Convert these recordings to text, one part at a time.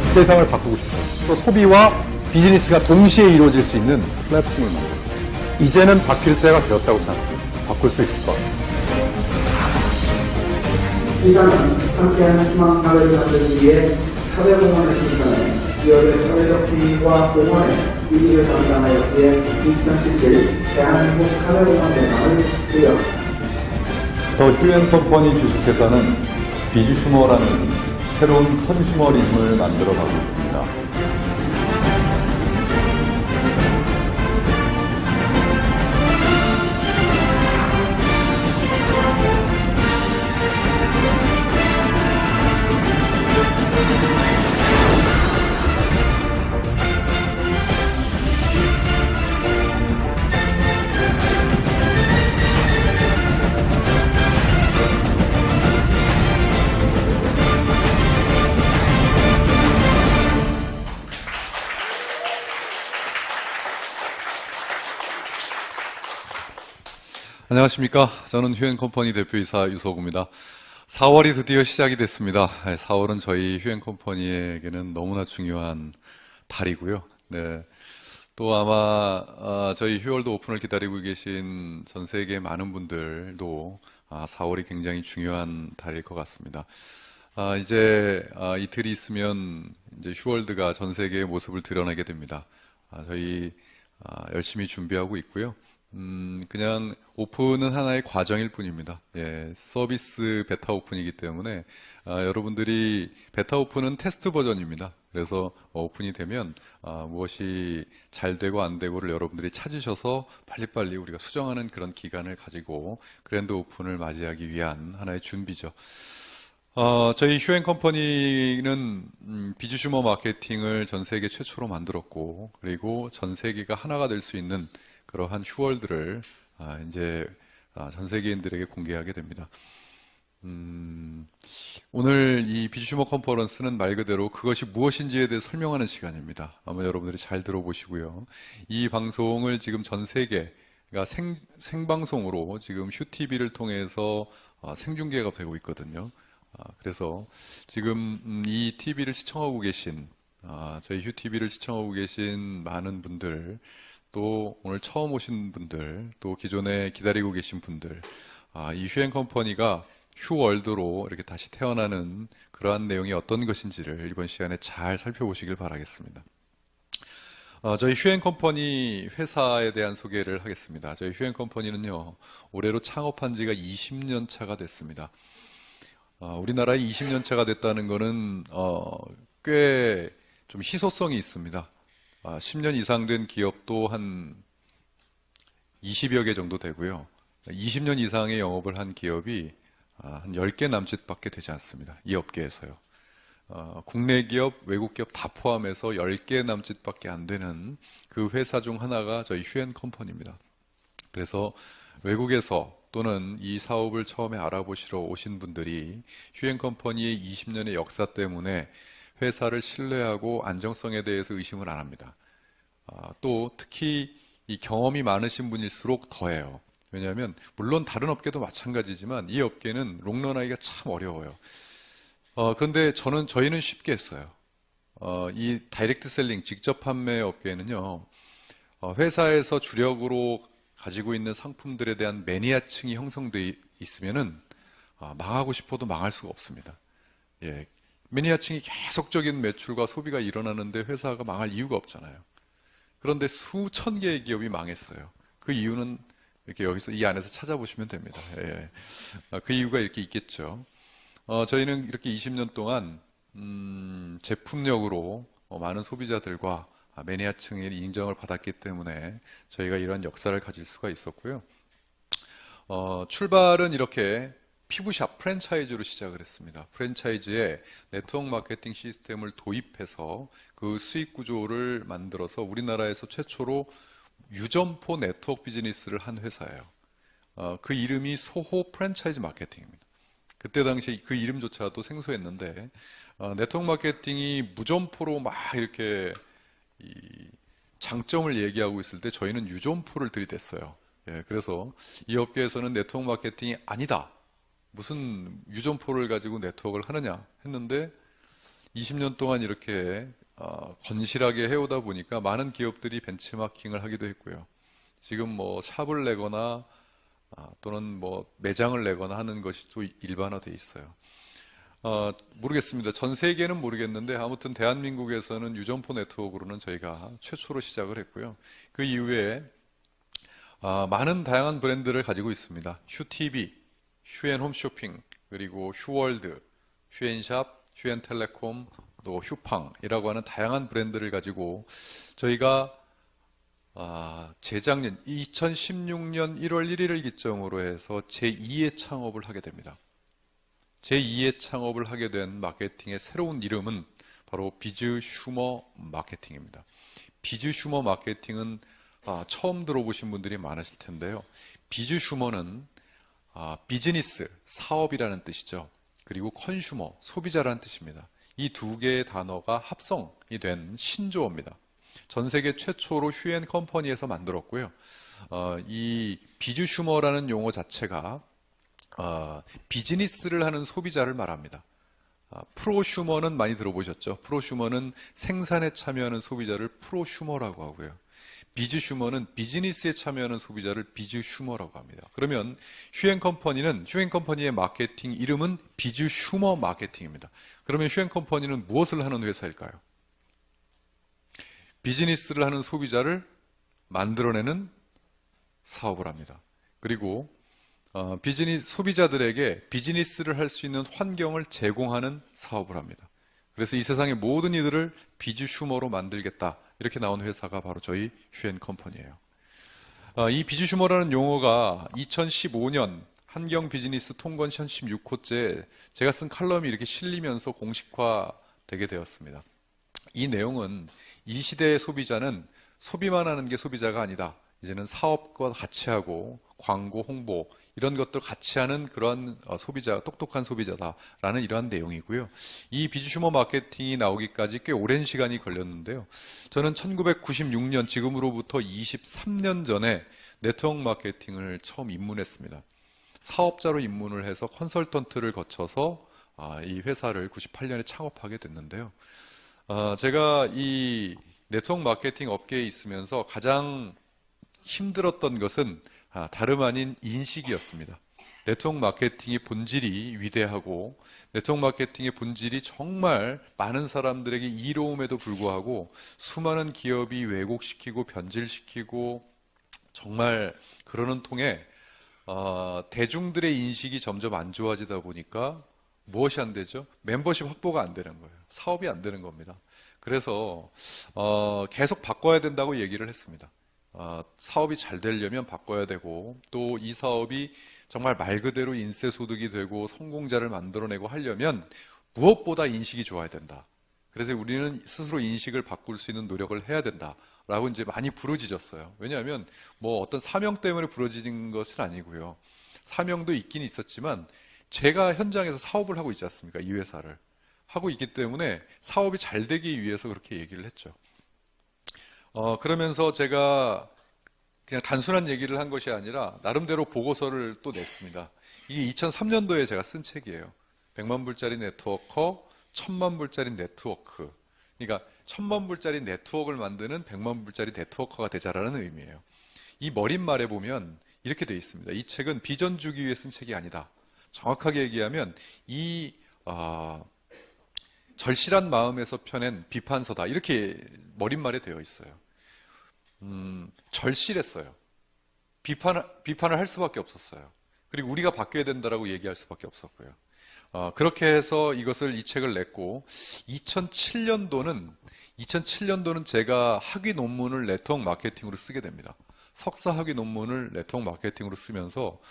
세상을 바꾸고 싶어요. 또 소비와 비즈니스가 동시에 이루어질 수 있는 플랫폼을 만들어요. 이제는 바뀔 때가 되었다고 생각합니다. 바꿀 수 있을 것 같아요. 인간은 함께하는 희망 사회를 만들기 위해 사회공헌을 실천해 기업의 사회적 지위와 공헌에 이익을 담당하였기에 2017 대한민국 사회공헌 대상을 수여합니다. 더 휴앤컴퍼니 주식회사는 비주슈머라는 새로운 컨슈머리즘을 만들어가고 있습니다. 안녕하십니까. 저는 휴앤컴퍼니 대표이사 유석우입니다. 4월이 드디어 시작이 됐습니다. 4월은 저희 휴앤컴퍼니에게는 너무나 중요한 달이고요. 네. 또 아마 저희 휴월드 오픈을 기다리고 계신 전 세계 많은 분들도 4월이 굉장히 중요한 달일 것 같습니다. 이제 이틀이 있으면 이제 휴월드가 전 세계의 모습을 드러내게 됩니다. 저희 열심히 준비하고 있고요. 그냥 오픈은 하나의 과정일 뿐입니다. 예, 서비스 베타 오픈이기 때문에 여러분들이 베타 오픈은 테스트 버전입니다. 그래서 오픈이 되면 무엇이 잘 되고 안 되고를 여러분들이 찾으셔서 빨리빨리 우리가 수정하는 그런 기간을 가지고 그랜드 오픈을 맞이하기 위한 하나의 준비죠. 저희 휴앤컴퍼니는 비주슈머 마케팅을 전 세계 최초로 만들었고, 그리고 전 세계가 하나가 될 수 있는 그러한 휴월드를 이제 전 세계인들에게 공개하게 됩니다. 오늘 이 비주슈머 컨퍼런스는 말 그대로 그것이 무엇인지에 대해 설명하는 시간입니다. 아마 여러분들이 잘 들어보시고요. 이 방송을 지금 전 세계가 생방송으로 지금 휴TV를 통해서 생중계가 되고 있거든요. 그래서 지금 이 TV를 시청하고 계신 저희 휴TV를 시청하고 계신 많은 분들, 또 오늘 처음 오신 분들, 또 기존에 기다리고 계신 분들, 이 휴앤컴퍼니가 휴월드로 이렇게 다시 태어나는 그러한 내용이 어떤 것인지를 이번 시간에 잘 살펴보시길 바라겠습니다. 저희 휴앤컴퍼니 회사에 대한 소개를 하겠습니다. 저희 휴앤컴퍼니는요, 올해로 창업한 지가 20년 차가 됐습니다. 우리나라에 20년 차가 됐다는 것은 꽤 좀 희소성이 있습니다. 10년 이상 된 기업도 한 20여 개 정도 되고요. 20년 이상의 영업을 한 기업이 한 10개 남짓밖에 되지 않습니다. 이 업계에서요. 국내 기업, 외국 기업 다 포함해서 10개 남짓밖에 안 되는 그 회사 중 하나가 저희 휴앤컴퍼니입니다. 그래서 외국에서 또는 이 사업을 처음에 알아보시러 오신 분들이 휴앤컴퍼니의 20년의 역사 때문에 회사를 신뢰하고 안정성에 대해서 의심을 안 합니다. 또 특히 이 경험이 많으신 분일수록 더해요. 왜냐하면 물론 다른 업계도 마찬가지지만 이 업계는 롱런하기가 참 어려워요. 그런데 저희는 쉽게 했어요. 이 다이렉트 셀링, 직접 판매 업계는요, 회사에서 주력으로 가지고 있는 상품들에 대한 매니아층이 형성되어 있으면은 망하고 싶어도 망할 수가 없습니다. 예, 매니아층이 계속적인 매출과 소비가 일어나는데 회사가 망할 이유가 없잖아요. 그런데 수천 개의 기업이 망했어요. 그 이유는 이렇게 여기서 이 안에서 찾아보시면 됩니다. 예. 그 이유가 이렇게 있겠죠. 저희는 이렇게 20년 동안 제품력으로 많은 소비자들과 매니아층의 인정을 받았기 때문에 저희가 이런 역사를 가질 수가 있었고요. 출발은 이렇게 피부샵 프랜차이즈로 시작을 했습니다. 프랜차이즈에 네트워크 마케팅 시스템을 도입해서 그 수익 구조를 만들어서 우리나라에서 최초로 유점포 네트워크 비즈니스를 한 회사예요. 그 이름이 소호 프랜차이즈 마케팅입니다. 그때 당시 그 이름조차도 생소했는데 네트워크 마케팅이 무점포로 막 이렇게 이 장점을 얘기하고 있을 때 저희는 유점포를 들이댔어요. 예, 그래서 이 업계에서는 네트워크 마케팅이 아니다. 무슨 유점포를 가지고 네트워크를 하느냐 했는데 20년 동안 이렇게 건실하게 해오다 보니까 많은 기업들이 벤치마킹을 하기도 했고요. 지금 뭐 샵을 내거나 또는 뭐 매장을 내거나 하는 것이 또 일반화돼 있어요. 모르겠습니다. 전 세계는 모르겠는데 아무튼 대한민국에서는 유점포 네트워크로는 저희가 최초로 시작을 했고요. 그 이후에 많은 다양한 브랜드를 가지고 있습니다. 휴TV, 휴앤홈쇼핑, 그리고 휴월드, 휴앤샵, 휴앤텔레콤, 또 휴팡이라고 하는 다양한 브랜드를 가지고 저희가 재작년 2016년 1월 1일을 기점으로 해서 제2의 창업을 하게 됩니다. 제2의 창업을 하게 된 마케팅의 새로운 이름은 바로 비즈 슈머 마케팅입니다. 비즈 슈머 마케팅은 처음 들어보신 분들이 많으실 텐데요. 비즈 슈머는 비즈니스, 사업이라는 뜻이죠. 그리고 컨슈머, 소비자라는 뜻입니다. 이 두 개의 단어가 합성이 된 신조어입니다. 전 세계 최초로 휴앤 컴퍼니에서 만들었고요. 이 비즈 슈머라는 용어 자체가 비즈니스를 하는 소비자를 말합니다. 프로슈머는 많이 들어보셨죠? 프로슈머는 생산에 참여하는 소비자를 프로슈머라고 하고요. 비즈슈머는 비즈니스에 참여하는 소비자를 비즈슈머라고 합니다. 그러면 휴앤컴퍼니의 마케팅 이름은 비즈슈머 마케팅입니다. 그러면 휴앤컴퍼니는 무엇을 하는 회사일까요? 비즈니스를 하는 소비자를 만들어내는 사업을 합니다. 그리고 소비자들에게 비즈니스를 할 수 있는 환경을 제공하는 사업을 합니다. 그래서 이 세상의 모든 이들을 비즈슈머로 만들겠다. 이렇게 나온 회사가 바로 저희 휴앤컴퍼니예요. 이 비즈슈머라는 용어가 2015년 한경 비즈니스 통건션 16호째 제가 쓴 칼럼이 이렇게 실리면서 공식화되게 되었습니다. 이 내용은 이 시대의 소비자는 소비만 하는 게 소비자가 아니다. 이제는 사업과 같이 하고 광고, 홍보 이런 것들 같이 하는 그런 소비자, 똑똑한 소비자다라는 이러한 내용이고요. 이 비즈슈머 마케팅이 나오기까지 꽤 오랜 시간이 걸렸는데요. 저는 1996년 지금으로부터 23년 전에 네트워크 마케팅을 처음 입문했습니다. 사업자로 입문을 해서 컨설턴트를 거쳐서 이 회사를 98년에 창업하게 됐는데요. 제가 이 네트워크 마케팅 업계에 있으면서 가장 힘들었던 것은 다름 아닌 인식이었습니다. 네트워크 마케팅의 본질이 위대하고 네트워크 마케팅의 본질이 정말 많은 사람들에게 이로움에도 불구하고 수많은 기업이 왜곡시키고 변질시키고 정말 그러는 통에 대중들의 인식이 점점 안 좋아지다 보니까 무엇이 안 되죠? 멤버십 확보가 안 되는 거예요. 사업이 안 되는 겁니다. 그래서 계속 바꿔야 된다고 얘기를 했습니다. 사업이 잘 되려면 바꿔야 되고 또 이 사업이 정말 말 그대로 인쇄소득이 되고 성공자를 만들어내고 하려면 무엇보다 인식이 좋아야 된다. 그래서 우리는 스스로 인식을 바꿀 수 있는 노력을 해야 된다라고 이제 많이 부르짖었어요. 왜냐하면 뭐 어떤 사명 때문에 부르짖은 것은 아니고요. 사명도 있긴 있었지만 제가 현장에서 사업을 하고 있지 않습니까? 이 회사를 하고 있기 때문에 사업이 잘 되기 위해서 그렇게 얘기를 했죠. 그러면서 제가 그냥 단순한 얘기를 한 것이 아니라 나름대로 보고서를 또 냈습니다. 이게 2003년도에 제가 쓴 책이에요. 100만 불짜리 네트워커, 1000만 불짜리 네트워크. 그러니까 1000만 불짜리 네트워크를 만드는 100만 불짜리 네트워커가 되자라는 의미예요. 이 머릿말에 보면 이렇게 돼 있습니다. 이 책은 비전 주기 위해 쓴 책이 아니다. 정확하게 얘기하면 이 절실한 마음에서 펴낸 비판서다. 이렇게 머릿말에 되어 있어요. 절실했어요. 비판을 할 수밖에 없었어요. 그리고 우리가 바뀌어야 된다라고 얘기할 수밖에 없었고요. 그렇게 해서 이 책을 냈고 2007년도는 제가 학위 논문을 네트워크 마케팅으로 쓰게 됩니다. 석사 학위 논문을 네트워크 마케팅으로 쓰면서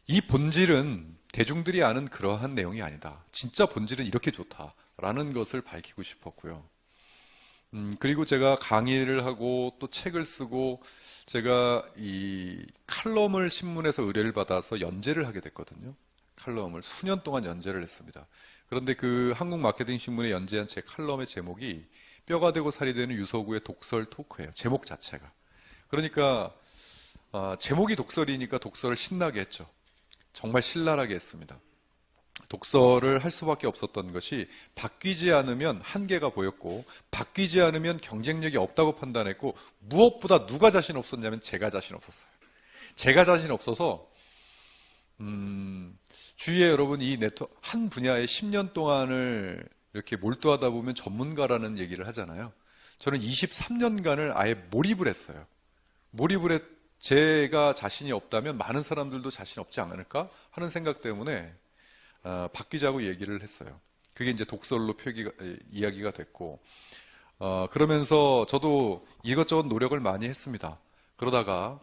이 본질은 대중들이 아는 그러한 내용이 아니다. 진짜 본질은 이렇게 좋다라는 것을 밝히고 싶었고요. 그리고 제가 강의를 하고 또 책을 쓰고 제가 이 칼럼을 신문에서 의뢰를 받아서 연재를 하게 됐거든요. 칼럼을 수년 동안 연재를 했습니다. 그런데 그 한국 마케팅 신문에 연재한 제 칼럼의 제목이 뼈가 되고 살이 되는 유서구의 독설 토크예요. 제목 자체가. 그러니까 제목이 독설이니까 독설을 신나게 했죠. 정말 신랄하게 했습니다. 독서를 할 수밖에 없었던 것이 바뀌지 않으면 한계가 보였고 바뀌지 않으면 경쟁력이 없다고 판단했고 무엇보다 누가 자신 없었냐면 제가 자신 없었어요. 제가 자신 없어서 주위에 여러분 이 네트워크 한 분야에 10년 동안을 이렇게 몰두하다 보면 전문가라는 얘기를 하잖아요. 저는 23년간을 아예 몰입을 했어요. 제가 자신이 없다면 많은 사람들도 자신 없지 않을까 하는 생각 때문에 바뀌자고 얘기를 했어요. 그게 이제 독설로 이야기가 됐고, 그러면서 저도 이것저것 노력을 많이 했습니다. 그러다가,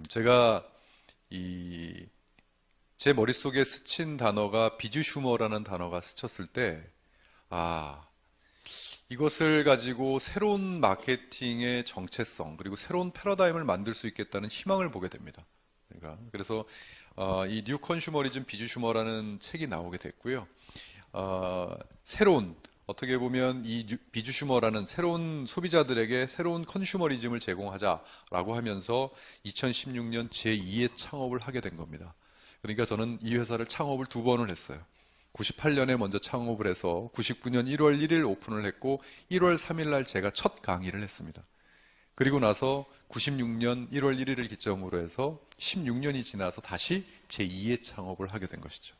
제가 제 머릿속에 스친 단어가 비주슈머라는 단어가 스쳤을 때, 이것을 가지고 새로운 마케팅의 정체성, 그리고 새로운 패러다임을 만들 수 있겠다는 희망을 보게 됩니다. 그래서 이 뉴 컨슈머리즘 비주슈머라는 책이 나오게 됐고요. 어떻게 보면 이 비주슈머라는 새로운 소비자들에게 새로운 컨슈머리즘을 제공하자라고 하면서 2016년 제2의 창업을 하게 된 겁니다. 그러니까 저는 이 회사를 창업을 2번을 했어요. 98년에 먼저 창업을 해서 99년 1월 1일 오픈을 했고 1월 3일 날 제가 첫 강의를 했습니다. 그리고 나서 96년 1월 1일을 기점으로 해서 16년이 지나서 다시 제2의 창업을 하게 된 것이죠.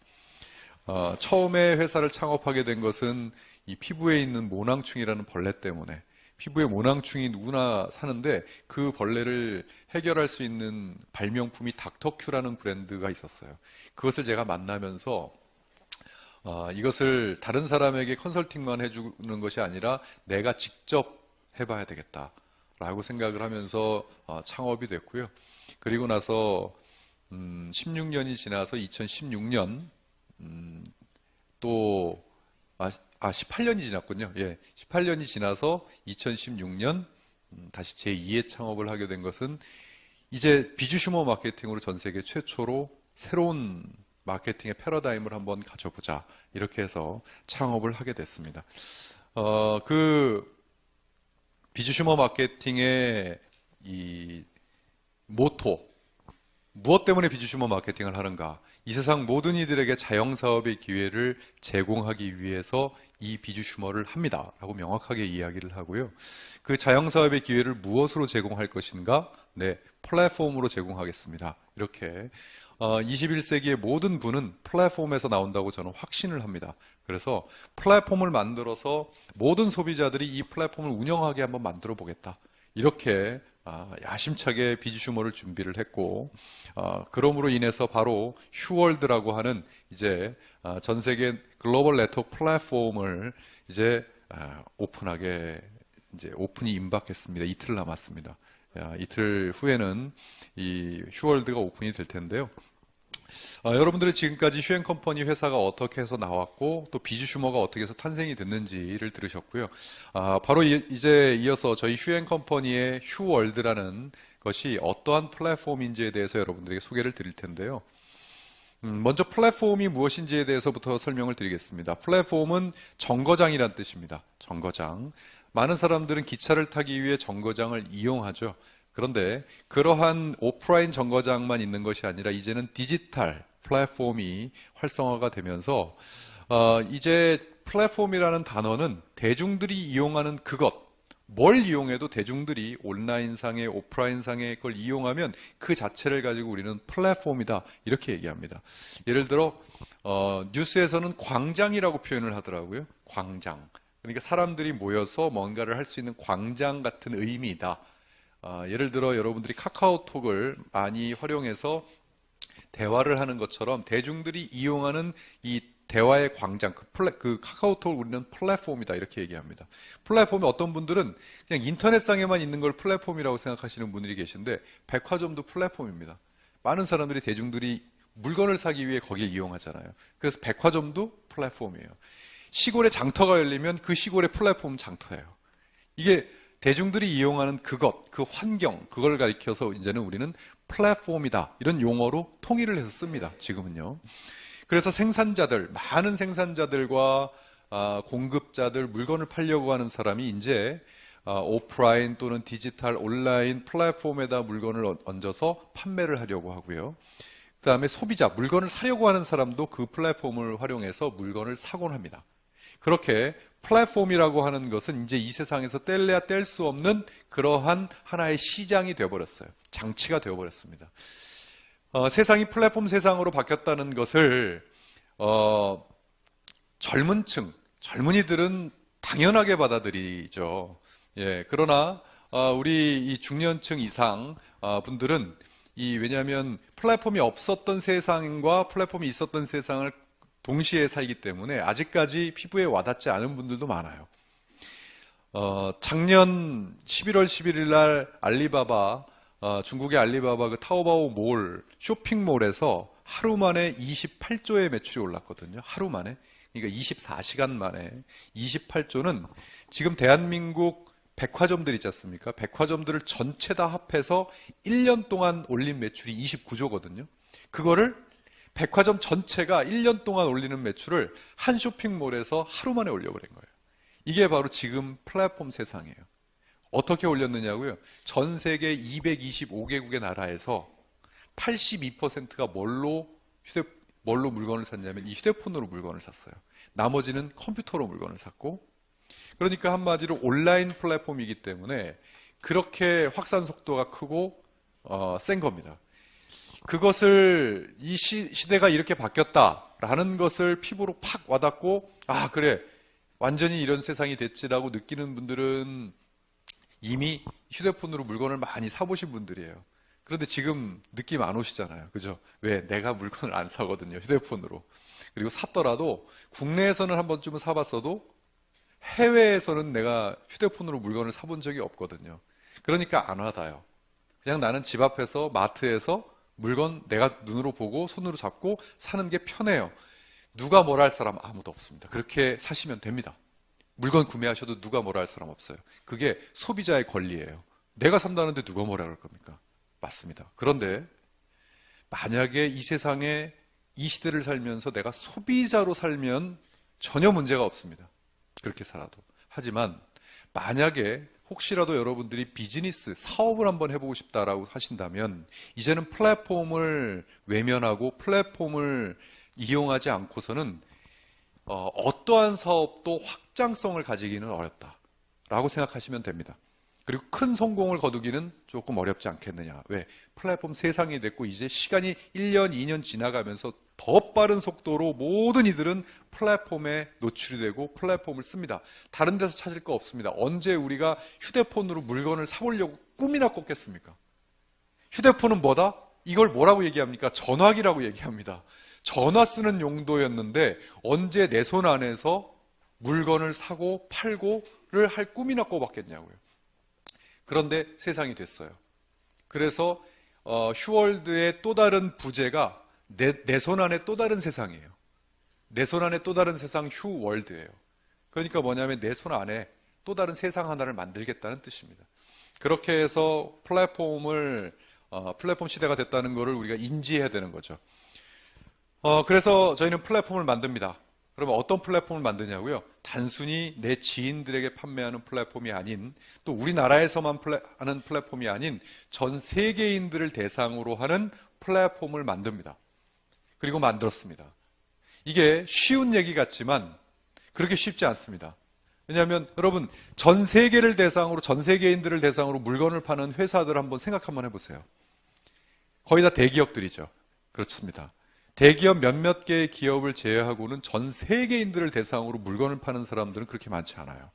처음에 회사를 창업하게 된 것은 이 피부에 있는 모낭충이라는 벌레 때문에 피부에 모낭충이 누구나 사는데 그 벌레를 해결할 수 있는 발명품이 닥터큐라는 브랜드가 있었어요. 그것을 제가 만나면서 이것을 다른 사람에게 컨설팅만 해주는 것이 아니라 내가 직접 해봐야 되겠다라고 생각을 하면서 창업이 됐고요. 그리고 나서 16년이 지나서 2016년 18년이 지났군요. 예, 18년이 지나서 2016년 다시 제2의 창업을 하게 된 것은 이제 비주슈머 마케팅으로 전 세계 최초로 새로운 마케팅의 패러다임을 한번 가져보자. 이렇게 해서 창업을 하게 됐습니다. 그 비주슈머 마케팅의 이 모토, 무엇 때문에 비주슈머 마케팅을 하는가? 이 세상 모든 이들에게 자영사업의 기회를 제공하기 위해서 이 비주슈머를 합니다. 라고 명확하게 이야기를 하고요. 그 자영사업의 기회를 무엇으로 제공할 것인가? 네, 플랫폼으로 제공하겠습니다. 이렇게 21세기의 모든 부는 플랫폼에서 나온다고 저는 확신을 합니다. 그래서 플랫폼을 만들어서 모든 소비자들이 이 플랫폼을 운영하게 한번 만들어 보겠다. 이렇게 야심차게 비주슈머를 준비를 했고, 그럼으로 인해서 바로 휴월드라고 하는 이제 전 세계 글로벌 네트워크 플랫폼을 이제 오픈이 임박했습니다. 이틀 남았습니다. 이틀 후에는 이 휴월드가 오픈이 될 텐데요. 여러분들이 지금까지 휴앤컴퍼니 회사가 어떻게 해서 나왔고 또 비주슈머가 어떻게 해서 탄생이 됐는지를 들으셨고요. 바로 이제 이어서 저희 휴앤컴퍼니의 휴월드라는 것이 어떠한 플랫폼인지에 대해서 여러분들에게 소개를 드릴 텐데요. 먼저 플랫폼이 무엇인지에 대해서부터 설명을 드리겠습니다. 플랫폼은 정거장이란 뜻입니다. 정거장. 많은 사람들은 기차를 타기 위해 정거장을 이용하죠. 그런데 그러한 오프라인 정거장만 있는 것이 아니라 이제는 디지털 플랫폼이 활성화가 되면서 이제 플랫폼이라는 단어는 대중들이 이용하는 뭘 이용해도 대중들이 온라인상에 오프라인상에 그걸 이용하면 그 자체를 가지고 우리는 플랫폼이다 이렇게 얘기합니다. 예를 들어 뉴스에서는 광장이라고 표현을 하더라고요. 광장. 그러니까 사람들이 모여서 뭔가를 할 수 있는 광장 같은 의미이다. 예를 들어 여러분들이 카카오톡을 많이 활용해서 대화를 하는 것처럼 대중들이 이용하는 이 대화의 광장, 그 카카오톡을 우리는 플랫폼이다 이렇게 얘기합니다. 플랫폼이 어떤 분들은 그냥 인터넷상에만 있는 걸 플랫폼이라고 생각하시는 분들이 계신데 백화점도 플랫폼입니다. 많은 사람들이 대중들이 물건을 사기 위해 거기를 이용하잖아요. 그래서 백화점도 플랫폼이에요. 시골에 장터가 열리면 그 시골의 플랫폼 장터예요. 이게 대중들이 이용하는 그 환경, 그걸 가리켜서 이제는 우리는 플랫폼이다. 이런 용어로 통일을 해서 씁니다. 지금은요. 그래서 많은 생산자들과 공급자들, 물건을 팔려고 하는 사람이 이제 오프라인 또는 디지털 온라인 플랫폼에다 물건을 얹어서 판매를 하려고 하고요. 그다음에 소비자, 물건을 사려고 하는 사람도 그 플랫폼을 활용해서 물건을 사곤 합니다. 그렇게 플랫폼이라고 하는 것은 이제 이 세상에서 뗄래야 뗄 수 없는 그러한 하나의 시장이 되어버렸어요. 장치가 되어버렸습니다. 세상이 플랫폼 세상으로 바뀌었다는 것을 젊은 층, 젊은이들은 당연하게 받아들이죠. 예, 그러나 우리 이 중년층 이상 분들은 왜냐하면 플랫폼이 없었던 세상과 플랫폼이 있었던 세상을 동시에 살기 때문에 아직까지 피부에 와닿지 않은 분들도 많아요. 작년 11월 11일 날 알리바바, 중국의 알리바바 그 타오바오 몰, 쇼핑몰에서 하루 만에 28조의 매출이 올랐거든요. 하루 만에. 그러니까 24시간 만에 28조는 지금 대한민국 백화점들 있지 않습니까? 백화점들을 전체 다 합해서 1년 동안 올린 매출이 29조거든요. 그거를 백화점 전체가 1년 동안 올리는 매출을 한 쇼핑몰에서 하루 만에 올려버린 거예요. 이게 바로 지금 플랫폼 세상이에요. 어떻게 올렸느냐고요? 전 세계 225개국의 나라에서 82%가 뭘로 물건을 샀냐면 이 휴대폰으로 물건을 샀어요. 나머지는 컴퓨터로 물건을 샀고, 그러니까 한마디로 온라인 플랫폼이기 때문에 그렇게 확산 속도가 크고 센 겁니다. 그것을 이 시대가 이렇게 바뀌었다라는 것을 피부로 팍 와닿고, 아 그래 완전히 이런 세상이 됐지라고 느끼는 분들은 이미 휴대폰으로 물건을 많이 사보신 분들이에요. 그런데 지금 느낌 안 오시잖아요. 그죠? 왜? 내가 물건을 안 사거든요. 휴대폰으로. 그리고 샀더라도 국내에서는 한 번쯤은 사봤어도 해외에서는 내가 휴대폰으로 물건을 사본 적이 없거든요. 그러니까 안 와닿아요. 그냥 나는 집 앞에서 마트에서 물건 내가 눈으로 보고 손으로 잡고 사는 게 편해요. 누가 뭐라 할 사람 아무도 없습니다. 그렇게 사시면 됩니다. 물건 구매하셔도 누가 뭐라 할 사람 없어요. 그게 소비자의 권리예요. 내가 산다는데 누가 뭐라 그럴 겁니까? 맞습니다. 그런데 만약에 이 세상에 이 시대를 살면서 내가 소비자로 살면 전혀 문제가 없습니다. 그렇게 살아도. 하지만 만약에 혹시라도 여러분들이 비즈니스, 사업을 한번 해보고 싶다라고 하신다면 이제는 플랫폼을 외면하고 플랫폼을 이용하지 않고서는 어떠한 사업도 확장성을 가지기는 어렵다라고 생각하시면 됩니다. 그리고 큰 성공을 거두기는 조금 어렵지 않겠느냐. 왜? 플랫폼 세상이 됐고 이제 시간이 1년, 2년 지나가면서 더 빠른 속도로 모든 이들은 플랫폼에 노출이 되고 플랫폼을 씁니다. 다른 데서 찾을 거 없습니다. 언제 우리가 휴대폰으로 물건을 사보려고 꿈이나 꿨겠습니까? 휴대폰은 뭐다? 이걸 뭐라고 얘기합니까? 전화기라고 얘기합니다. 전화 쓰는 용도였는데 언제 내 손 안에서 물건을 사고 팔고를 할 꿈이나 꿔봤겠냐고요. 그런데 세상이 됐어요. 그래서 휴월드의 또 다른 부제가 내 손 안에 또 다른 세상이에요. 내 손 안에 또 다른 세상 휴월드예요. 그러니까 뭐냐면 내 손 안에 또 다른 세상 하나를 만들겠다는 뜻입니다. 그렇게 해서 플랫폼 시대가 됐다는 것을 우리가 인지해야 되는 거죠. 그래서 저희는 플랫폼을 만듭니다. 그러면 어떤 플랫폼을 만드냐고요? 단순히 내 지인들에게 판매하는 플랫폼이 아닌, 또 우리나라에서만 하는 플랫폼이 아닌 전 세계인들을 대상으로 하는 플랫폼을 만듭니다. 그리고 만들었습니다. 이게 쉬운 얘기 같지만 그렇게 쉽지 않습니다. 왜냐하면 여러분 전 세계를 대상으로, 전 세계인들을 대상으로 물건을 파는 회사들 한번 생각 한번 해보세요. 거의 다 대기업들이죠. 그렇습니다. 대기업 몇몇 개의 기업을 제외하고는 전 세계인들을 대상으로 물건을 파는 사람들은 그렇게 많지 않아요.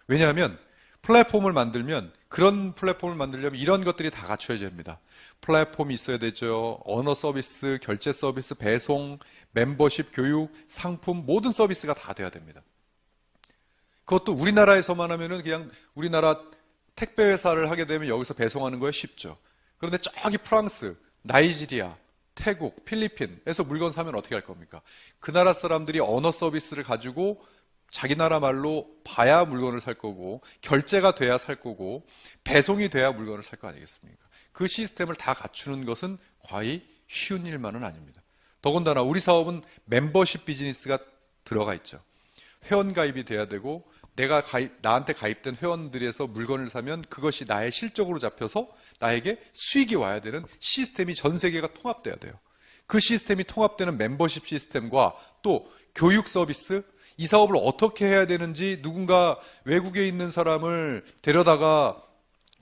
왜냐하면 플랫폼을 만들면, 그런 플랫폼을 만들려면 이런 것들이 다 갖춰야 됩니다. 플랫폼이 있어야 되죠. 언어 서비스, 결제 서비스, 배송, 멤버십, 교육, 상품, 모든 서비스가 다 돼야 됩니다. 그것도 우리나라에서만 하면은 그냥 우리나라 택배 회사를 하게 되면 여기서 배송하는 거에 쉽죠. 그런데 저기 프랑스, 나이지리아, 태국, 필리핀에서 물건 사면 어떻게 할 겁니까? 그 나라 사람들이 언어 서비스를 가지고 자기 나라 말로 봐야 물건을 살 거고, 결제가 돼야 살 거고, 배송이 돼야 물건을 살 거 아니겠습니까? 그 시스템을 다 갖추는 것은 과히 쉬운 일만은 아닙니다. 더군다나 우리 사업은 멤버십 비즈니스가 들어가 있죠. 회원 가입이 돼야 되고, 나한테 가입된 회원들에서 물건을 사면 그것이 나의 실적으로 잡혀서 나에게 수익이 와야 되는 시스템이 전 세계가 통합돼야 돼요. 그 시스템이 통합되는 멤버십 시스템과 또 교육 서비스, 이 사업을 어떻게 해야 되는지 누군가 외국에 있는 사람을 데려다가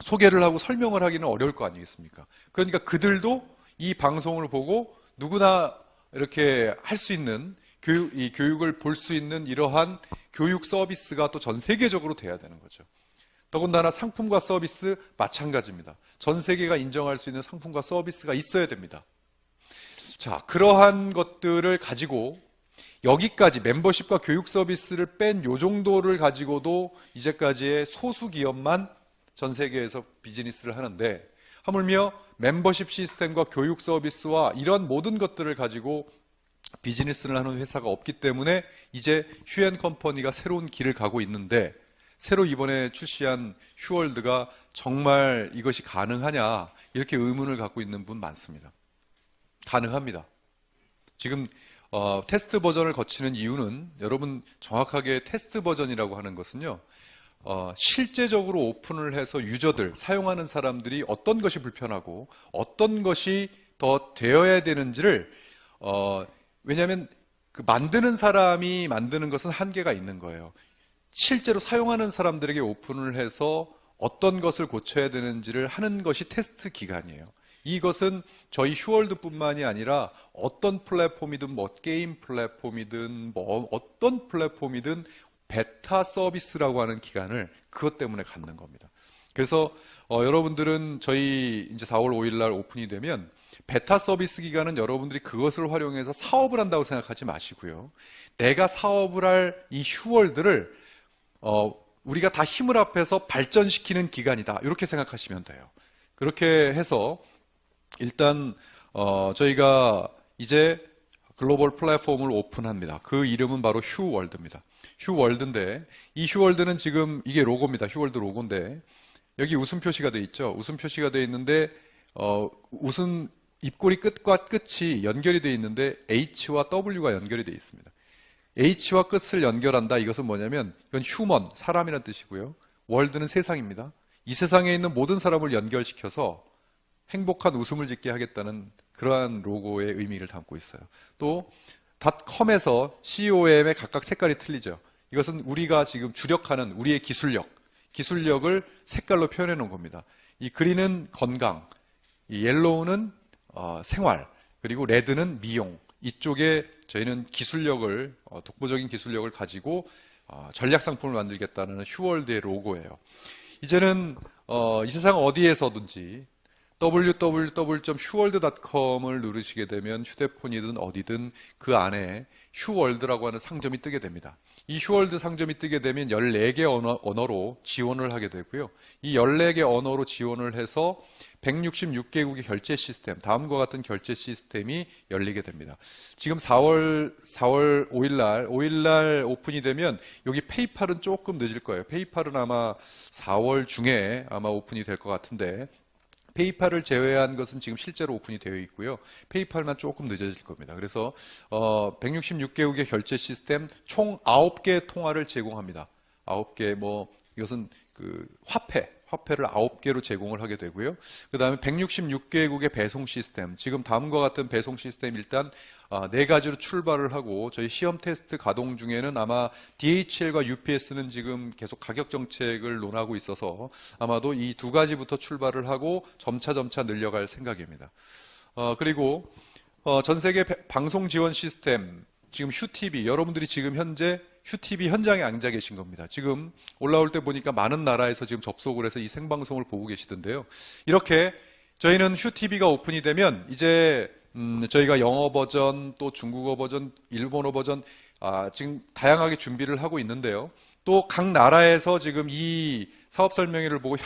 소개를 하고 설명을 하기는 어려울 거 아니겠습니까? 그러니까 그들도 이 방송을 보고 누구나 이렇게 할 수 있는 이 교육을 볼 수 있는 이러한 교육 서비스가 또 전 세계적으로 돼야 되는 거죠. 더군다나 상품과 서비스 마찬가지입니다. 전 세계가 인정할 수 있는 상품과 서비스가 있어야 됩니다. 자, 그러한 것들을 가지고 여기까지 멤버십과 교육 서비스를 뺀 요 정도를 가지고도 이제까지의 소수 기업만 전 세계에서 비즈니스를 하는데, 하물며 멤버십 시스템과 교육 서비스와 이런 모든 것들을 가지고 비즈니스를 하는 회사가 없기 때문에 이제 휴앤컴퍼니가 새로운 길을 가고 있는데, 새로 이번에 출시한 휴월드가 정말 이것이 가능하냐 이렇게 의문을 갖고 있는 분 많습니다. 가능합니다. 지금 테스트 버전을 거치는 이유는, 여러분 정확하게 테스트 버전이라고 하는 것은요, 실제적으로 오픈을 해서 유저들, 사용하는 사람들이 어떤 것이 불편하고 어떤 것이 더 되어야 되는지를, 왜냐하면 그 만드는 사람이 만드는 것은 한계가 있는 거예요. 실제로 사용하는 사람들에게 오픈을 해서 어떤 것을 고쳐야 되는지를 하는 것이 테스트 기간이에요. 이것은 저희 휴월드뿐만이 아니라 어떤 플랫폼이든, 뭐 게임 플랫폼이든, 뭐 어떤 플랫폼이든 베타 서비스라고 하는 기간을 그것 때문에 갖는 겁니다. 그래서 여러분들은 저희 이제 4월 5일 날 오픈이 되면 베타 서비스 기간은 여러분들이 그것을 활용해서 사업을 한다고 생각하지 마시고요. 내가 사업을 할 이 휴월드를 우리가 다 힘을 합해서 발전시키는 기간이다, 이렇게 생각하시면 돼요. 그렇게 해서 일단 저희가 이제 글로벌 플랫폼을 오픈합니다. 그 이름은 바로 휴월드입니다. 휴월드인데, 이 휴월드는 지금 이게 로고입니다. 휴월드 로고인데 여기 웃음 표시가 돼 있죠. 웃음 표시가 돼 있는데 웃음 입꼬리 끝과 끝이 연결이 돼 있는데 H와 W가 연결이 돼 있습니다. H와 끝을 연결한다, 이것은 뭐냐면 이건 휴먼, 사람이라는 뜻이고요. 월드는 세상입니다. 이 세상에 있는 모든 사람을 연결시켜서 행복한 웃음을 짓게 하겠다는 그러한 로고의 의미를 담고 있어요. 또 .com에서 COM의 각각 색깔이 틀리죠. 이것은 우리가 지금 주력하는 우리의 기술력을 색깔로 표현해 놓은 겁니다. 이 그린은 건강, 이 옐로우는 생활, 그리고 레드는 미용. 이쪽에 저희는 기술력을, 독보적인 기술력을 가지고 전략 상품을 만들겠다는 휴월드의 로고예요. 이제는 이 세상 어디에서든지 www.휴월드.com을 누르시게 되면 휴대폰이든 어디든 그 안에 휴월드라고 하는 상점이 뜨게 됩니다. 이 휴월드 상점이 뜨게 되면 14개 언어로 지원을 하게 되고요. 이 14개 언어로 지원을 해서 166개국의 결제 시스템, 다음과 같은 결제 시스템이 열리게 됩니다. 지금 4월 5일 날 오픈이 되면 여기 페이팔은 조금 늦을 거예요. 페이팔은 아마 4월 중에 아마 오픈이 될 것 같은데, 페이팔을 제외한 것은 지금 실제로 오픈이 되어 있고요. 페이팔만 조금 늦어질 겁니다. 그래서 166개국의 결제 시스템 총 9개의 통화를 제공합니다. 9개, 이것은 그 화폐를 9개로 제공을 하게 되고요. 그 다음에 166개국의 배송 시스템, 지금 다음과 같은 배송 시스템 일단 4가지로 출발을 하고, 저희 시험 테스트 가동 중에는 아마 DHL과 UPS는 지금 계속 가격 정책을 논하고 있어서 아마도 이 2가지부터 출발을 하고 점차 늘려갈 생각입니다. 그리고 전 세계 방송 지원 시스템, 지금 휴TV, 여러분들이 지금 현재 휴TV 현장에 앉아 계신 겁니다. 지금 올라올 때 보니까 많은 나라에서 지금 접속을 해서 이 생방송을 보고 계시던데요. 이렇게 저희는 휴TV가 오픈이 되면 이제 저희가 영어 버전, 또 중국어 버전, 일본어 버전 지금 다양하게 준비를 하고 있는데요. 또 각 나라에서 지금 이 사업 설명회를 보고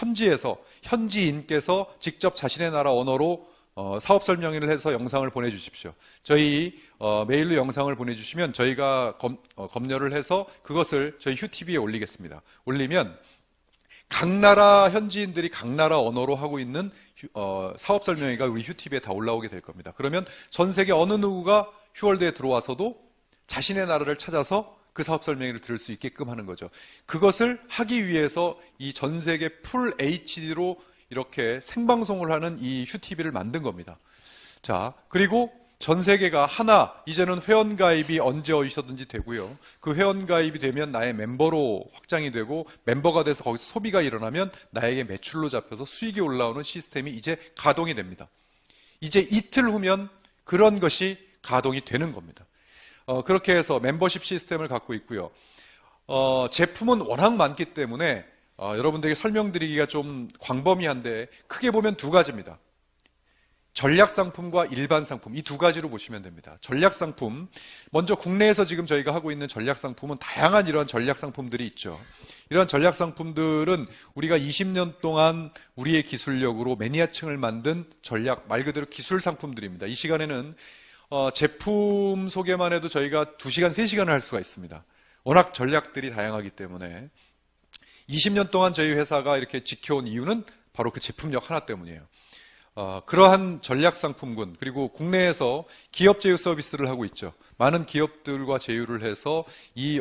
현지인께서 직접 자신의 나라 언어로 사업 설명회를 해서 영상을 보내주십시오. 저희 메일로 영상을 보내주시면 저희가 검열을 해서 그것을 저희 휴TV에 올리겠습니다. 올리면 각 나라 현지인들이 각 나라 언어로 하고 있는 사업 설명회가 우리 휴TV에 다 올라오게 될 겁니다. 그러면 전 세계 어느 누구가 휴월드에 들어와서도 자신의 나라를 찾아서 그 사업 설명회를 들을 수 있게끔 하는 거죠. 그것을 하기 위해서 이 전 세계 풀 HD로 이렇게 생방송을 하는 이 휴TV를 만든 겁니다. 자, 그리고 전 세계가 하나, 이제는 회원가입이 언제 어디서든지 되고요. 그 회원가입이 되면 나의 멤버로 확장이 되고 멤버가 돼서 거기서 소비가 일어나면 나에게 매출로 잡혀서 수익이 올라오는 시스템이 이제 가동이 됩니다. 이제 이틀 후면 그런 것이 가동이 되는 겁니다. 그렇게 해서 멤버십 시스템을 갖고 있고요. 제품은 워낙 많기 때문에 여러분들에게 설명드리기가 좀 광범위한데 크게 보면 두 가지입니다. 전략 상품과 일반 상품, 이 두 가지로 보시면 됩니다. 전략 상품, 먼저 국내에서 지금 저희가 하고 있는 전략 상품은 다양한 이러한 전략 상품들이 있죠. 이런 전략 상품들은 우리가 20년 동안 우리의 기술력으로 매니아층을 만든 전략, 말 그대로 기술 상품들입니다. 이 시간에는 제품 소개만 해도 저희가 2시간, 3시간을 할 수가 있습니다. 워낙 전략들이 다양하기 때문에 20년 동안 저희 회사가 이렇게 지켜온 이유는 바로 그 제품력 하나 때문이에요. 그러한 전략 상품군, 그리고 국내에서 기업 제휴 서비스를 하고 있죠. 많은 기업들과 제휴를 해서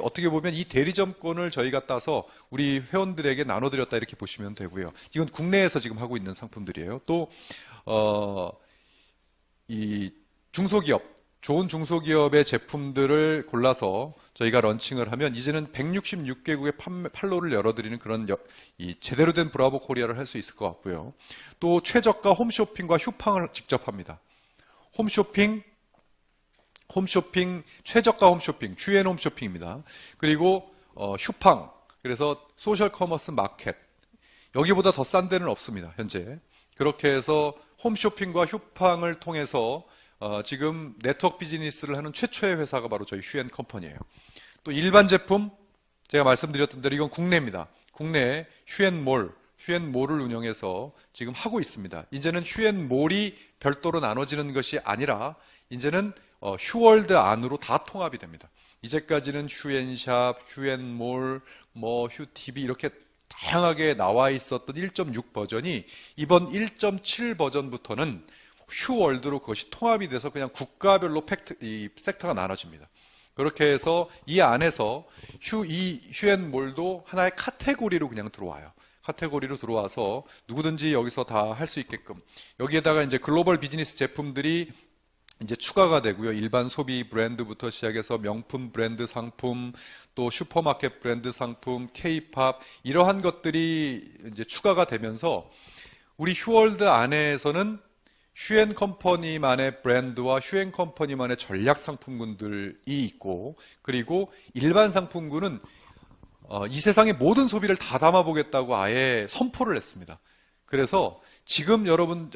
어떻게 보면 이 대리점권을 저희가 따서 우리 회원들에게 나눠드렸다 이렇게 보시면 되고요. 이건 국내에서 지금 하고 있는 상품들이에요. 또, 이 중소기업, 좋은 중소기업의 제품들을 골라서 저희가 런칭을 하면 이제는 166개국의 판로를 열어드리는 그런 제대로 된 브라보 코리아를 할 수 있을 것 같고요. 또 최저가 홈쇼핑과 휴팡을 직접 합니다. 홈쇼핑, 최저가 홈쇼핑, 휴엔 홈쇼핑입니다. 그리고 휴팡, 그래서 소셜 커머스 마켓. 여기보다 더 싼 데는 없습니다, 현재. 그렇게 해서 홈쇼핑과 휴팡을 통해서 지금 네트워크 비즈니스를 하는 최초의 회사가 바로 저희 휴엔 컴퍼니예요. 또 일반 제품, 제가 말씀드렸던 대로 이건 국내입니다. 국내에 휴엔몰을 운영해서 지금 하고 있습니다. 이제는 휴엔몰이 별도로 나눠지는 것이 아니라 이제는 휴월드 안으로 다 통합이 됩니다. 이제까지는 휴엔샵, 휴엔몰, 휴TV 이렇게 다양하게 나와 있었던 1.6 버전이 이번 1.7 버전부터는 휴월드로 그것이 통합이 돼서 그냥 국가별로 섹터가 나눠집니다. 그렇게 해서 이 안에서 휴엔몰도 하나의 카테고리로 그냥 들어와요. 카테고리로 들어와서 누구든지 여기서 다 할 수 있게끔, 여기에다가 이제 글로벌 비즈니스 제품들이 이제 추가가 되고요. 일반 소비 브랜드부터 시작해서 명품 브랜드 상품, 또 슈퍼마켓 브랜드 상품, K-팝 이러한 것들이 이제 추가가 되면서 우리 휴월드 안에서는 휴엔 컴퍼니만의 브랜드와 휴엔 컴퍼니만의 전략 상품군들이 있고, 그리고 일반 상품군은 이 세상의 모든 소비를 다 담아보겠다고 아예 선포를 했습니다. 그래서 지금 여러분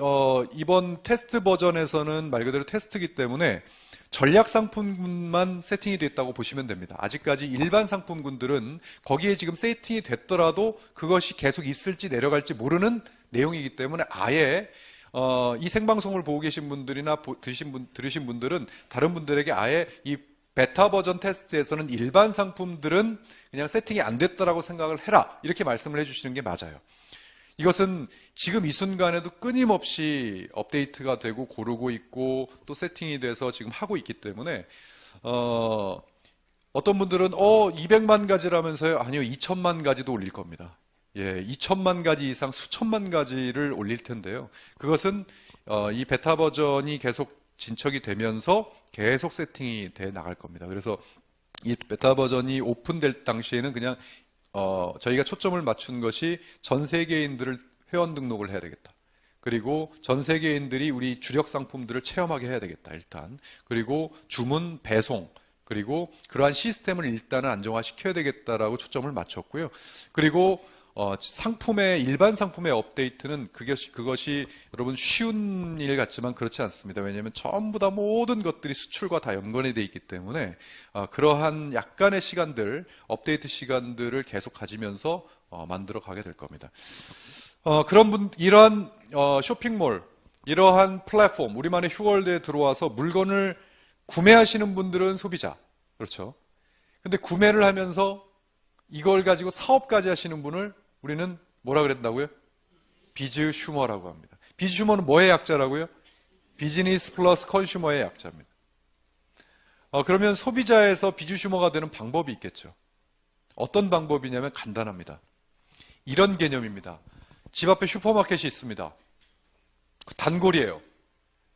이번 테스트 버전에서는 말 그대로 테스트이기 때문에 전략 상품군만 세팅이 됐다고 보시면 됩니다. 아직까지 일반 상품군들은 거기에 지금 세팅이 됐더라도 그것이 계속 있을지 내려갈지 모르는 내용이기 때문에 아예 이 생방송을 보고 계신 분들이나 들으신 분들은 다른 분들에게 아예 이 베타 버전 테스트에서는 일반 상품들은 그냥 세팅이 안 됐다라고 생각을 해라 이렇게 말씀을 해주시는 게 맞아요. 이것은 지금 이 순간에도 끊임없이 업데이트가 되고 고르고 있고 또 세팅이 돼서 지금 하고 있기 때문에 어떤 분들은 200만 가지라면서요. 아니요, 2천만 가지도 올릴 겁니다. 예, 2천만 가지 이상 수천만 가지를 올릴 텐데요. 그것은 이 베타 버전이 계속 진척이 되면서 계속 세팅이 돼 나갈 겁니다. 그래서 이 베타 버전이 오픈될 당시에는 그냥 저희가 초점을 맞춘 것이 전 세계인들을 회원 등록을 해야 되겠다. 그리고 전 세계인들이 우리 주력 상품들을 체험하게 해야 되겠다. 일단. 그리고 주문, 배송, 그리고 그러한 시스템을 일단은 안정화시켜야 되겠다라고 초점을 맞췄고요. 그리고 일반 상품의 업데이트는 그것이 여러분 쉬운 일 같지만 그렇지 않습니다. 왜냐하면 전부 다 모든 것들이 수출과 다 연관이 되어 있기 때문에 그러한 약간의 시간들, 업데이트 시간들을 계속 가지면서 만들어 가게 될 겁니다. 이러한 쇼핑몰, 이러한 플랫폼, 우리만의 휴월드에 들어와서 물건을 구매하시는 분들은 소비자, 그렇죠? 근데 구매를 하면서 이걸 가지고 사업까지 하시는 분을 우리는 뭐라 그랬다고요? 비즈 슈머라고 합니다. 비즈 슈머는 뭐의 약자라고요? 비즈니스 플러스 컨슈머의 약자입니다. 그러면 소비자에서 비즈 슈머가 되는 방법이 있겠죠. 어떤 방법이냐면 간단합니다. 이런 개념입니다. 집 앞에 슈퍼마켓이 있습니다. 단골이에요.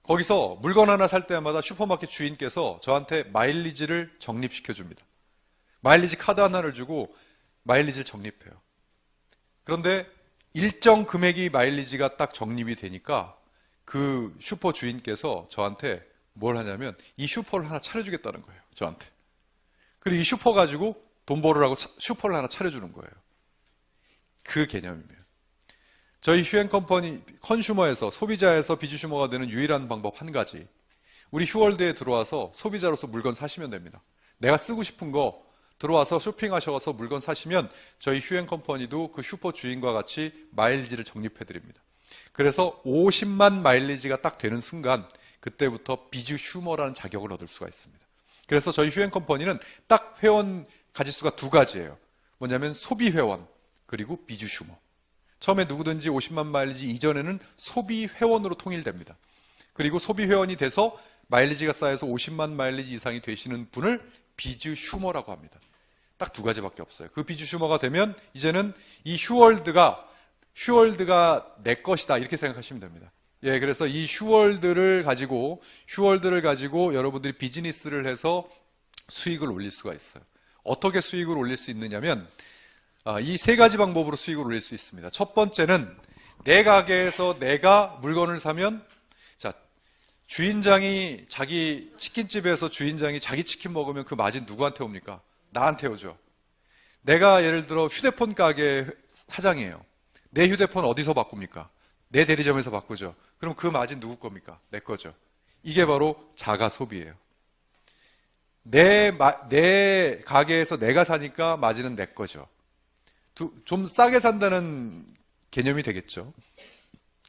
거기서 물건 하나 살 때마다 슈퍼마켓 주인께서 저한테 마일리지를 적립시켜 줍니다. 마일리지 카드 하나를 주고 마일리지를 적립해요. 그런데 일정 금액이 마일리지가 딱 적립이 되니까 그 슈퍼 주인께서 저한테 뭘 하냐면 이 슈퍼를 하나 차려주겠다는 거예요. 저한테. 그리고 이 슈퍼 가지고 돈 벌으라고 슈퍼를 하나 차려주는 거예요. 그 개념이에요. 저희 휴앤컴퍼니 컨슈머에서 소비자에서 비주슈머가 되는 유일한 방법 한 가지. 우리 휴월드에 들어와서 소비자로서 물건 사시면 됩니다. 내가 쓰고 싶은 거 들어와서 쇼핑하셔서 물건 사시면 저희 휴앤컴퍼니도 그 슈퍼 주인과 같이 마일리지를 적립해 드립니다. 그래서 50만 마일리지가 딱 되는 순간 그때부터 비주슈머라는 자격을 얻을 수가 있습니다. 그래서 저희 휴앤컴퍼니는 딱 회원 가지수가 두 가지예요. 뭐냐면 소비회원 그리고 비주슈머. 처음에 누구든지 50만 마일리지 이전에는 소비회원으로 통일됩니다. 그리고 소비회원이 돼서 마일리지가 쌓여서 50만 마일리지 이상이 되시는 분을 비주슈머라고 합니다. 딱 두 가지밖에 없어요. 그 비주슈머가 되면 이제는 이 휴월드가 내 것이다 이렇게 생각하시면 됩니다. 예, 그래서 이 휴월드를 가지고 여러분들이 비즈니스를 해서 수익을 올릴 수가 있어요. 어떻게 수익을 올릴 수 있느냐면 이 세 가지 방법으로 수익을 올릴 수 있습니다. 첫 번째는 내 가게에서 내가 물건을 사면 주인장이 자기 치킨집에서 주인장이 자기 치킨 먹으면 그 마진 누구한테 옵니까? 나한테 오죠. 내가 예를 들어 휴대폰 가게 사장이에요. 내 휴대폰 어디서 바꿉니까? 내 대리점에서 바꾸죠. 그럼 그 마진 누구 겁니까? 내 거죠. 이게 바로 자가 소비예요. 내 가게에서 내가 사니까 마진은 내 거죠. 좀 싸게 산다는 개념이 되겠죠.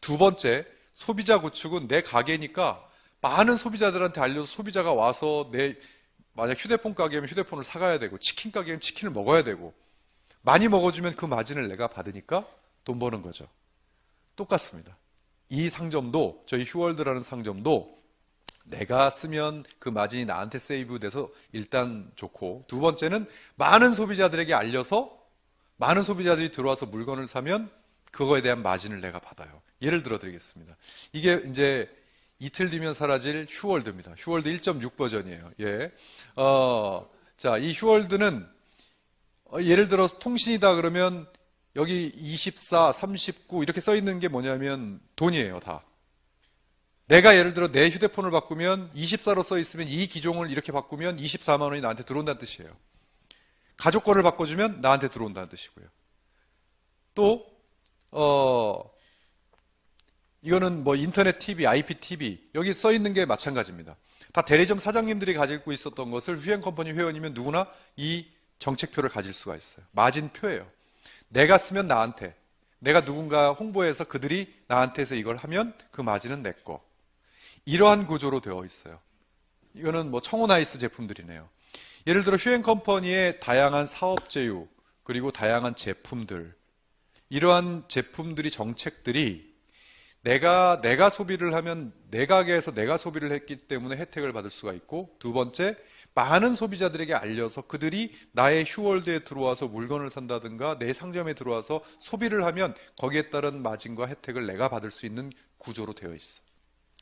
두 번째, 소비자 구축은 내 가게니까 많은 소비자들한테 알려서 소비자가 와서 만약 휴대폰 가게면 휴대폰을 사가야 되고 치킨 가게면 치킨을 먹어야 되고 많이 먹어주면 그 마진을 내가 받으니까 돈 버는 거죠. 똑같습니다. 이 상점도 저희 휴월드라는 상점도 내가 쓰면 그 마진이 나한테 세이브 돼서 일단 좋고 두 번째는 많은 소비자들에게 알려서 많은 소비자들이 들어와서 물건을 사면 그거에 대한 마진을 내가 받아요. 예를 들어 드리겠습니다. 이게 이제 이틀 뒤면 사라질 휴월드입니다. 휴월드 1.6 버전이에요. 예. 이 휴월드는 예를 들어서 통신이다 그러면 여기 24, 39 이렇게 써 있는 게 뭐냐면 돈이에요, 다. 내가 예를 들어 내 휴대폰을 바꾸면 24로 써 있으면 이 기종을 이렇게 바꾸면 24만 원이 나한테 들어온다는 뜻이에요. 가족 거를 바꿔주면 나한테 들어온다는 뜻이고요. 또 이거는 뭐 인터넷 TV, IPTV 여기 써 있는 게 마찬가지입니다. 다 대리점 사장님들이 가지고 있었던 것을 휴앤컴퍼니 회원이면 누구나 이 정책표를 가질 수가 있어요. 마진표예요. 내가 쓰면 나한테, 내가 누군가 홍보해서 그들이 나한테서 이걸 하면 그 마진은 내 거. 이러한 구조로 되어 있어요. 이거는 뭐 청혼아이스 제품들이네요. 예를 들어 휴앤컴퍼니의 다양한 사업 제휴 그리고 다양한 제품들 이러한 제품들이 정책들이 내가 소비를 하면 내 가게에서 내가 소비를 했기 때문에 혜택을 받을 수가 있고 두 번째 많은 소비자들에게 알려서 그들이 나의 휴월드에 들어와서 물건을 산다든가 내 상점에 들어와서 소비를 하면 거기에 따른 마진과 혜택을 내가 받을 수 있는 구조로 되어 있어.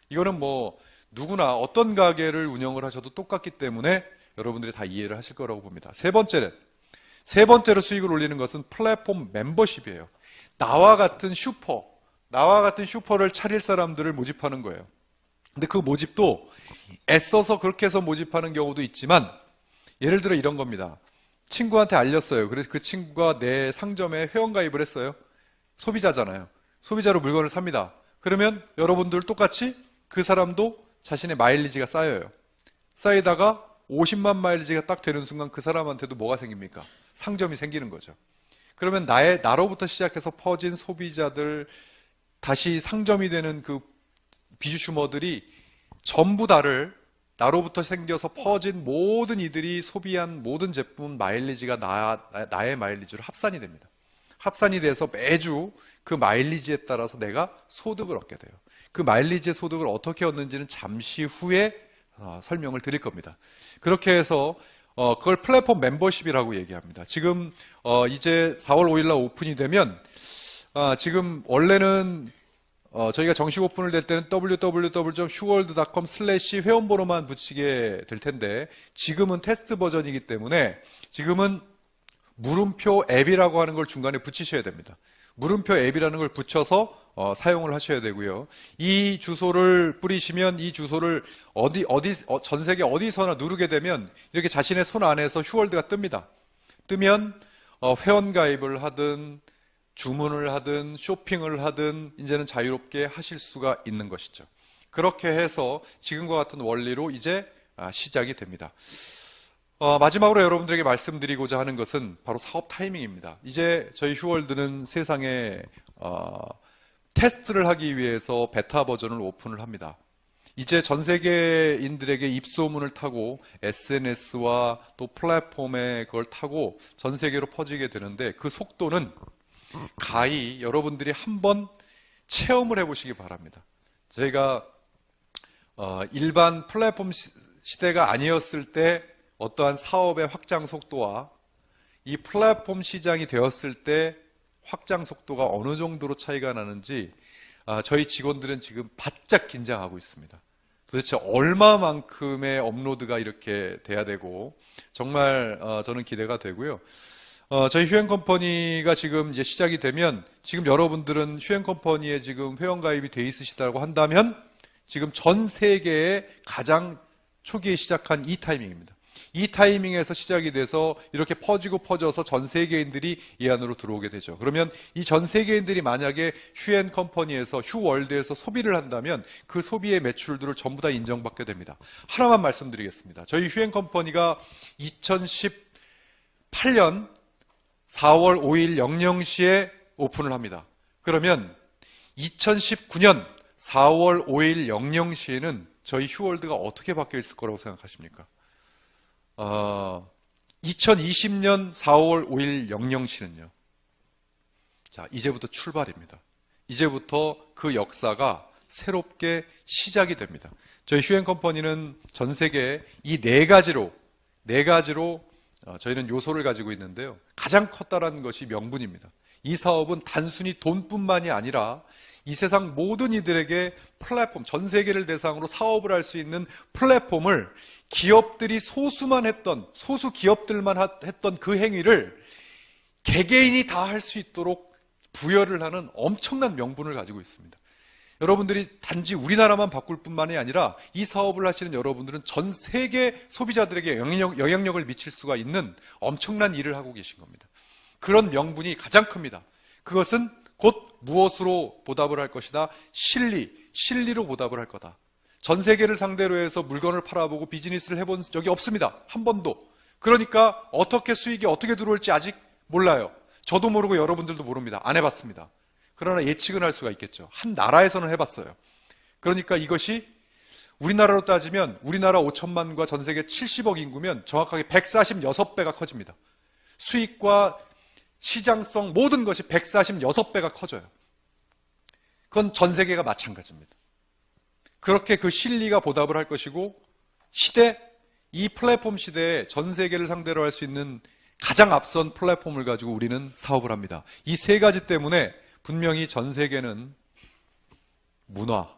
이거는 뭐 누구나 어떤 가게를 운영을 하셔도 똑같기 때문에 여러분들이 다 이해를 하실 거라고 봅니다. 세 번째로 수익을 올리는 것은 플랫폼 멤버십이에요. 나와 같은 슈퍼를 차릴 사람들을 모집하는 거예요. 근데 그 모집도 애써서 그렇게 해서 모집하는 경우도 있지만 예를 들어 이런 겁니다. 친구한테 알렸어요. 그래서 그 친구가 내 상점에 회원가입을 했어요. 소비자잖아요. 소비자로 물건을 삽니다. 그러면 여러분들 똑같이 그 사람도 자신의 마일리지가 쌓여요. 쌓이다가 50만 마일리지가 딱 되는 순간 그 사람한테도 뭐가 생깁니까? 상점이 생기는 거죠. 그러면 나로부터 시작해서 퍼진 소비자들 다시 상점이 되는 그 비주슈머들이 전부 나로부터 생겨서 퍼진 모든 이들이 소비한 모든 제품 마일리지가 나의 마일리지로 합산이 됩니다. 합산이 돼서 매주 그 마일리지에 따라서 내가 소득을 얻게 돼요. 그 마일리지의 소득을 어떻게 얻는지는 잠시 후에 설명을 드릴 겁니다. 그렇게 해서 그걸 플랫폼 멤버십이라고 얘기합니다. 지금 이제 4월 5일 날 오픈이 되면 지금 원래는 저희가 정식 오픈을 될 때는 www.휴월드.com/회원번호만 붙이게 될 텐데 지금은 테스트 버전이기 때문에 지금은 물음표 앱이라고 하는 걸 중간에 붙이셔야 됩니다. 물음표 앱이라는 걸 붙여서 사용을 하셔야 되고요. 이 주소를 뿌리시면 이 주소를 전 세계 어디서나 누르게 되면 이렇게 자신의 손 안에서 휴월드가 뜹니다. 뜨면 회원 가입을 하든 주문을 하든 쇼핑을 하든 이제는 자유롭게 하실 수가 있는 것이죠. 그렇게 해서 지금과 같은 원리로 이제 시작이 됩니다. 마지막으로 여러분들에게 말씀드리고자 하는 것은 바로 사업 타이밍입니다. 이제 저희 휴월드는 세상에 테스트를 하기 위해서 베타 버전을 오픈을 합니다. 이제 전 세계인들에게 입소문을 타고 SNS와 또 플랫폼에 그걸 타고 전 세계로 퍼지게 되는데 그 속도는 가히 여러분들이 한번 체험을 해보시기 바랍니다. 저희가 일반 플랫폼 시대가 아니었을 때 어떠한 사업의 확장 속도와 이 플랫폼 시장이 되었을 때 확장 속도가 어느 정도로 차이가 나는지 저희 직원들은 지금 바짝 긴장하고 있습니다. 도대체 얼마만큼의 업로드가 이렇게 돼야 되고 정말 저는 기대가 되고요. 저희 휴엔컴퍼니가 지금 이제 시작이 되면 지금 여러분들은 휴엔컴퍼니에 지금 회원가입이 돼 있으시다고 한다면 지금 전 세계에 가장 초기에 시작한 이 타이밍입니다. 이 타이밍에서 시작이 돼서 이렇게 퍼지고 퍼져서 전 세계인들이 이 안으로 들어오게 되죠. 그러면 이 전 세계인들이 만약에 휴엔컴퍼니에서 휴월드에서 소비를 한다면 그 소비의 매출들을 전부 다 인정받게 됩니다. 하나만 말씀드리겠습니다. 저희 휴엔컴퍼니가 2018년 4월 5일 00시에 오픈을 합니다. 그러면 2019년 4월 5일 00시에는 저희 휴월드가 어떻게 바뀌어 있을 거라고 생각하십니까? 2020년 4월 5일 00시는요. 자, 이제부터 출발입니다. 이제부터 그 역사가 새롭게 시작이 됩니다. 저희 휴엔컴퍼니는 전 세계에 이 네 가지로 저희는 요소를 가지고 있는데요. 가장 컸다라는 것이 명분입니다. 이 사업은 단순히 돈뿐만이 아니라 이 세상 모든 이들에게 플랫폼, 전 세계를 대상으로 사업을 할 수 있는 플랫폼을 기업들이 소수만 했던, 소수 기업들만 했던 그 행위를 개개인이 다 할 수 있도록 부여를 하는 엄청난 명분을 가지고 있습니다. 여러분들이 단지 우리나라만 바꿀 뿐만이 아니라 이 사업을 하시는 여러분들은 전 세계 소비자들에게 영향력을 미칠 수가 있는 엄청난 일을 하고 계신 겁니다. 그런 명분이 가장 큽니다. 그것은 곧 무엇으로 보답을 할 것이다? 실리로 보답을 할 거다. 전 세계를 상대로 해서 물건을 팔아보고 비즈니스를 해본 적이 없습니다. 한 번도. 그러니까 어떻게 수익이 어떻게 들어올지 아직 몰라요. 저도 모르고 여러분들도 모릅니다. 안 해봤습니다. 그러나 예측은 할 수가 있겠죠. 한 나라에서는 해봤어요. 그러니까 이것이 우리나라로 따지면 우리나라 5천만과 전 세계 70억 인구면 정확하게 146배가 커집니다. 수익과 시장성 모든 것이 146배가 커져요. 그건 전 세계가 마찬가지입니다. 그렇게 그 실리가 보답을 할 것이고 이 플랫폼 시대에 전 세계를 상대로 할 수 있는 가장 앞선 플랫폼을 가지고 우리는 사업을 합니다. 이 세 가지 때문에 분명히 전 세계는 문화,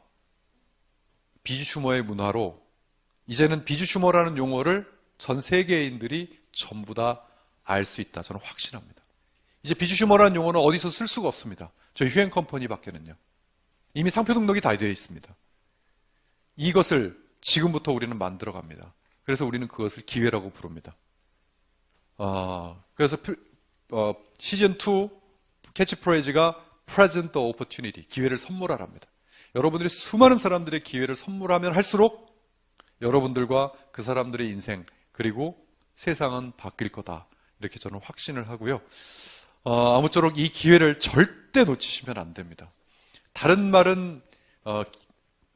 비주슈머의 문화로 이제는 비주슈머라는 용어를 전 세계인들이 전부 다 알 수 있다. 저는 확신합니다. 이제 비주슈머라는 용어는 어디서 쓸 수가 없습니다. 저희 휴엔컴퍼니밖에는요. 이미 상표 등록이 다 되어 있습니다. 이것을 지금부터 우리는 만들어갑니다. 그래서 우리는 그것을 기회라고 부릅니다. 그래서 시즌2 캐치프레이즈가 Present the Opportunity, 기회를 선물하랍니다. 여러분들이 수많은 사람들의 기회를 선물하면 할수록 여러분들과 그 사람들의 인생 그리고 세상은 바뀔 거다. 이렇게 저는 확신을 하고요. 아무쪼록 이 기회를 절대 놓치시면 안 됩니다. 다른 말은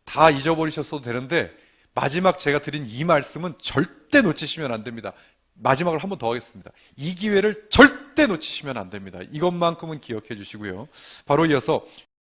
다 잊어버리셨어도 되는데 마지막 제가 드린 이 말씀은 절대 놓치시면 안 됩니다. 마지막으로 한 번 더 하겠습니다. 이 기회를 절대 놓치시면 안 됩니다. 이것만큼은 기억해 주시고요. 바로 이어서